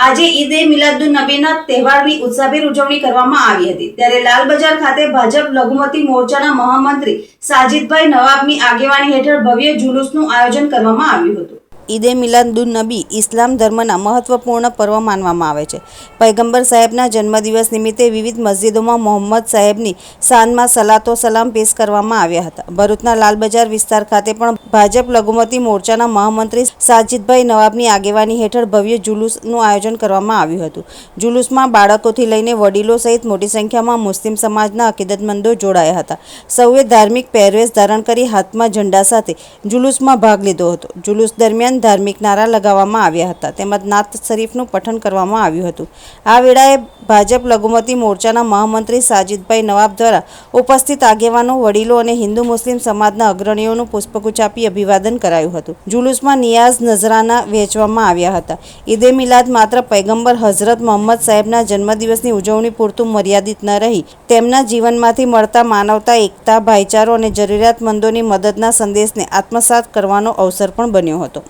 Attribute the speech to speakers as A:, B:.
A: આજે ઈદ એ મિલાદુન નબીના તહેવારની ઉત્સાહભેર ઉજવણી કરવામાં આવી હતી। ત્યારે લાલ બજાર ખાતે ભાજપ લઘુમતી મોરચાના મહામંત્રી સાજિદભાઈ નવાબની આગેવાની હેઠળ ભવ્ય જુલુસનું આયોજન કરવામાં આવ્યું હતું। ઈદે મિલાદુન નબી ઇસ્લામ ધર્મના મહત્વપૂર્ણ પર્વ માનવામાં આવે છે। પયગંબર સાહેબના જન્મદિવસ નિમિત્તે વિવિધ મસ્જિદોમાં મોહમ્મદ સાહેબની શાનમાં સલાતો સલામ પેશ કરવામાં આવ્યા હતા। ભરૂચના લાલ બજાર વિસ્તાર ખાતે પણ ભાજપ લઘુમતી મોરચાના મહામંત્રી સાજિદભાઈ નવાબની આગેવાની હેઠળ ભવ્ય જુલુસનું આયોજન કરવામાં આવ્યું હતું। જુલુસમાં બાળકોથી લઈને વડીલો સહિત મોટી સંખ્યામાં મુસ્લિમ સમાજના અકીદતમંદો જોડાયા હતા। સૌએ ધાર્મિક પહેરવેશ ધારણ કરી હાથમાં ઝંડા સાથે જુલુસમાં ભાગ લીધો હતો। જુલુસ દરમિયાન ધાર્મિક નારા લગાવવામાં આવ્યા હતા તેમજ નાત શરીફનું પઠન કરવામાં આવ્યું હતું। આ વેળાએ ભાજપ લઘુમતી મોરચાના મહામંત્રી સાજિદભાઈ નવાબ દ્વારા ઉપસ્થિત આગેવાનો, વડીલો અને હિન્દુ મુસ્લિમ સમાજના અગ્રણીઓનું પુષ્પગુચ્છ આપી અભિવાદન કરાયું હતું। જુલુસમાં નિયાઝ નજરાના વહેંચવામાં આવ્યા હતા। ઈદે મિલાદ માત્ર પયગંબર હઝરત મોહમ્મદ સાહેબના જન્મદિવસની ઉજવણી પૂરતું મર્યાદિત ન રહી તેમના જીવનમાંથી મળતા માનવતા, એકતા, ભાઈચારો અને જરૂરિયાતમંદોની મદદના સંદેશને આત્મસાત કરવાનો અવસર પણ બન્યો હતો।